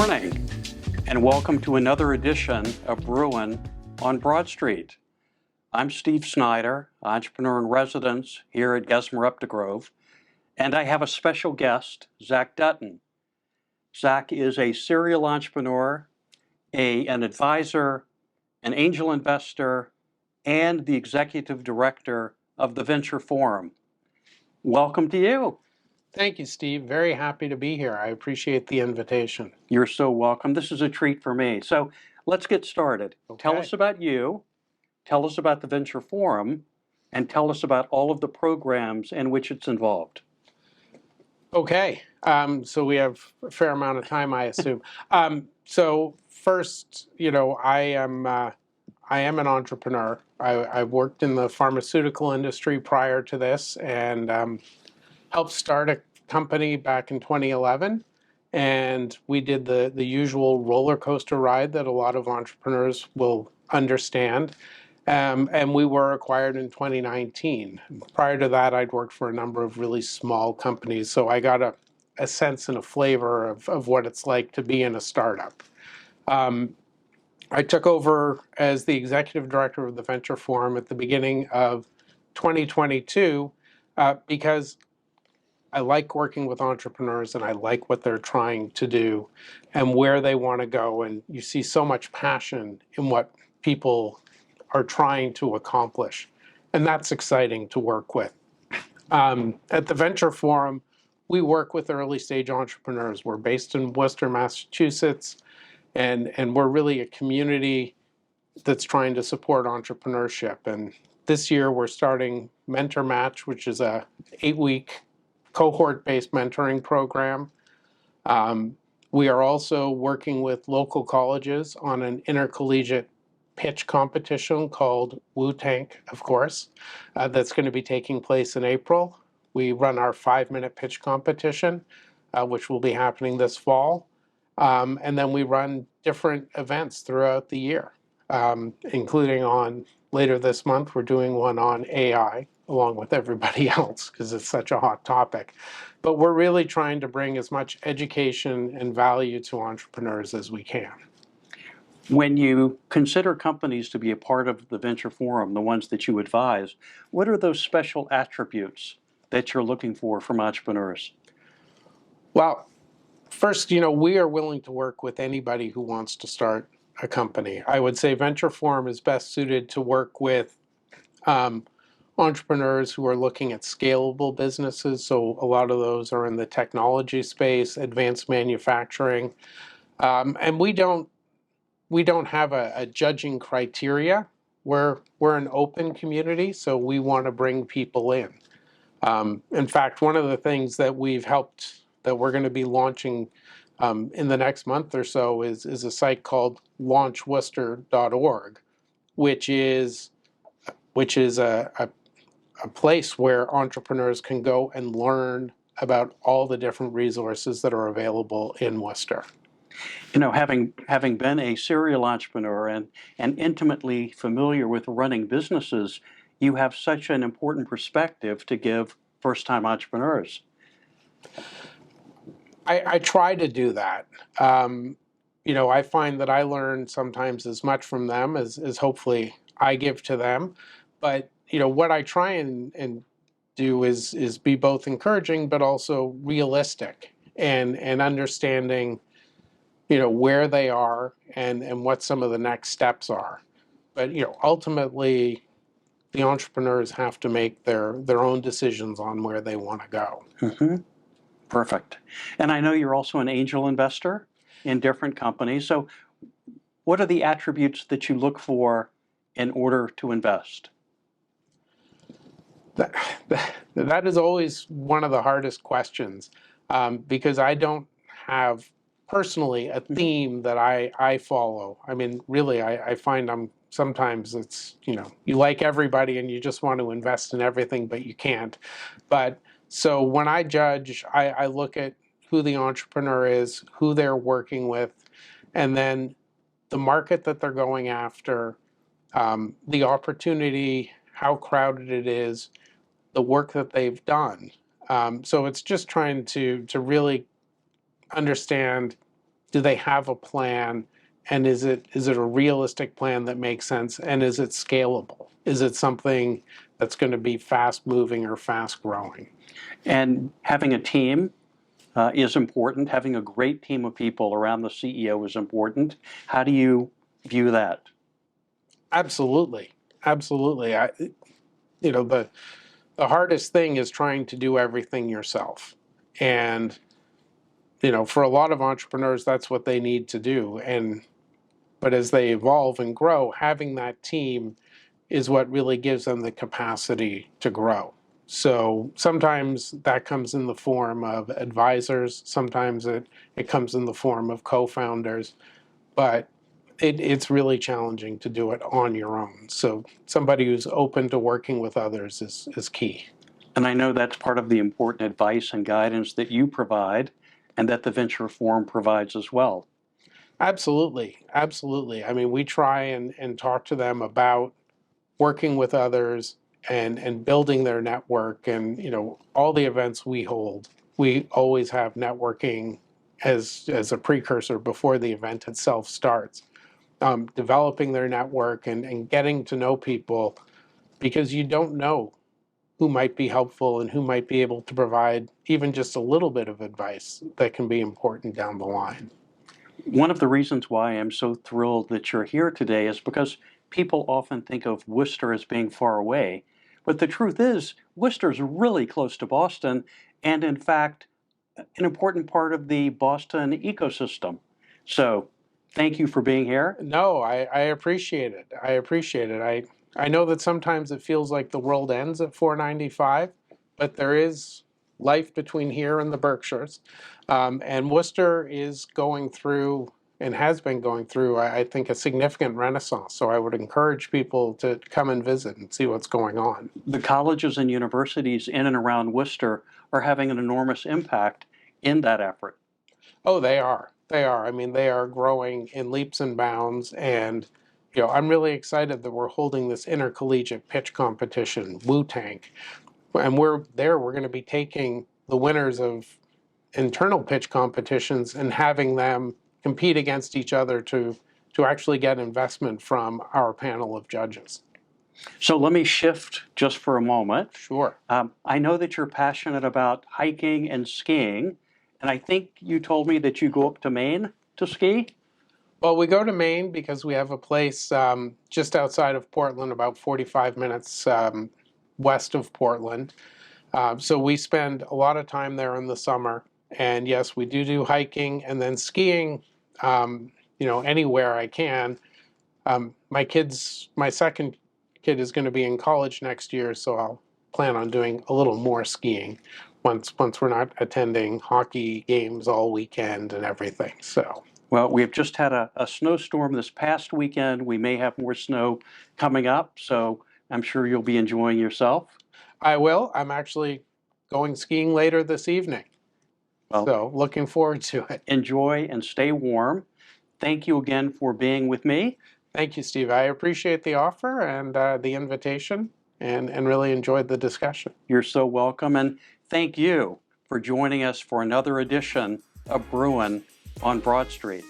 morning, and welcome to another edition of Brewin on Broad Street. I'm Steve Snyder, entrepreneur in residence here at Gesmer Updegrove, and I have a special guest, Zak Dutton. Zak is a serial entrepreneur, an advisor, an angel investor, and the executive director of the Venture Forum. Welcome to you. Thank you, Steve. Very happy to be here. I appreciate the invitation. You're so welcome. This is a treat for me. So let's get started. Okay. Tell us about you, tell us about the Venture Forum, and tell us about all of the programs in which it's involved. Okay, so we have a fair amount of time, I assume. So first, I am an entrepreneur. I worked in the pharmaceutical industry prior to this, and helped start a company back in 2011, and we did the usual roller coaster ride that a lot of entrepreneurs will understand, and we were acquired in 2019. Prior to that, I'd worked for a number of really small companies, so I got a sense and a flavor of what it's like to be in a startup. I took over as the executive director of the Venture Forum at the beginning of 2022 because I like working with entrepreneurs and I like what they're trying to do and where they want to go. And you see so much passion in what people are trying to accomplish. And that's exciting to work with. At the Venture Forum, we work with early stage entrepreneurs. We're based in Worcester, Massachusetts, and we're really a community that's trying to support entrepreneurship. And this year we're starting Mentor Match, which is a 8-week cohort-based mentoring program. We are also working with local colleges on an intercollegiate pitch competition called Wu-Tank, of course, that's going to be taking place in April. We run our 5-minute pitch competition, which will be happening this fall. And then we run different events throughout the year, including on later this month, we're doing one on AI, along with everybody else, because it's such a hot topic. But we're really trying to bring as much education and value to entrepreneurs as we can. When you consider companies to be a part of the Venture Forum, the ones that you advise, what are those special attributes that you're looking for from entrepreneurs? Well, first, we are willing to work with anybody who wants to start a company. I would say Venture Forum is best suited to work with entrepreneurs who are looking at scalable businesses. So a lot of those are in the technology space, advanced manufacturing. And we don't have a judging criteria. We're an open community, so we want to bring people in. In fact, one of the things that we're going to be launching in the next month or so is a site called launchworcester.org, which is a place where entrepreneurs can go and learn about all the different resources that are available in Worcester. Having been a serial entrepreneur and intimately familiar with running businesses, you have such an important perspective to give first-time entrepreneurs. I try to do that. I find that I learn sometimes as much from them as hopefully I give to them. But what I try and do is be both encouraging but also realistic and understanding where they are and what some of the next steps are. But ultimately the entrepreneurs have to make their own decisions on where they want to go. Mm-hmm. Perfect. And I know you're also an angel investor in different companies. So what are the attributes that you look for in order to invest? That is always one of the hardest questions because I don't have personally a theme that I follow. I mean, really, I find sometimes it's, you like everybody and you just want to invest in everything, but you can't. But so when I judge, I look at who the entrepreneur is, who they're working with, and then the market that they're going after, the opportunity, how crowded it is, the work that they've done. So it's just trying to really understand do they have a plan? And is it a realistic plan that makes sense? And is it scalable? Is it something that's going to be fast moving or fast growing? And having a team is important. Having a great team of people around the CEO is important. How do you view that? Absolutely. Absolutely. The hardest thing is trying to do everything yourself. And, for a lot of entrepreneurs, that's what they need to do. But as they evolve and grow, having that team is what really gives them the capacity to grow. So sometimes that comes in the form of advisors, sometimes it comes in the form of co-founders, but it's really challenging to do it on your own. So somebody who's open to working with others is key. And I know that's part of the important advice and guidance that you provide and that the Venture Forum provides as well. Absolutely. Absolutely. I mean, we try and talk to them about working with others and building their network. And, all the events we hold, we always have networking as a precursor before the event itself starts. Developing their network and getting to know people, because you don't know who might be helpful and who might be able to provide even just a little bit of advice that can be important down the line. One of the reasons why I'm so thrilled that you're here today is because people often think of Worcester as being far away. But the truth is, Worcester is really close to Boston, and in fact, an important part of the Boston ecosystem. So thank you for being here. No, I appreciate it. I appreciate it. I know that sometimes it feels like the world ends at 495, but there is life between here and the Berkshires. And Worcester is going through and has been going through, I think, a significant renaissance. So I would encourage people to come and visit and see what's going on. The colleges and universities in and around Worcester are having an enormous impact in that effort. Oh, they are. They are. I mean, they are growing in leaps and bounds. And, I'm really excited that we're holding this intercollegiate pitch competition, Wu-Tank. And we're going to be taking the winners of internal pitch competitions and having them compete against each other to actually get investment from our panel of judges. So let me shift just for a moment. Sure. I know that you're passionate about hiking and skiing, and I think you told me that you go up to Maine to ski? Well, we go to Maine because we have a place just outside of Portland, about 45 minutes west of Portland. So we spend a lot of time there in the summer. And yes, we do hiking and then skiing, anywhere I can. My second kid is going to be in college next year, so I'll plan on doing a little more skiing once we're not attending hockey games all weekend and everything. So. Well, we've just had a snowstorm this past weekend. We may have more snow coming up, so I'm sure you'll be enjoying yourself. I will. I'm actually going skiing later this evening. Well, so looking forward to it. Enjoy and stay warm. Thank you again for being with me. Thank you, Steve. I appreciate the offer and the invitation and really enjoyed the discussion. You're so welcome. And thank you for joining us for another edition of Brewin on Broad Street.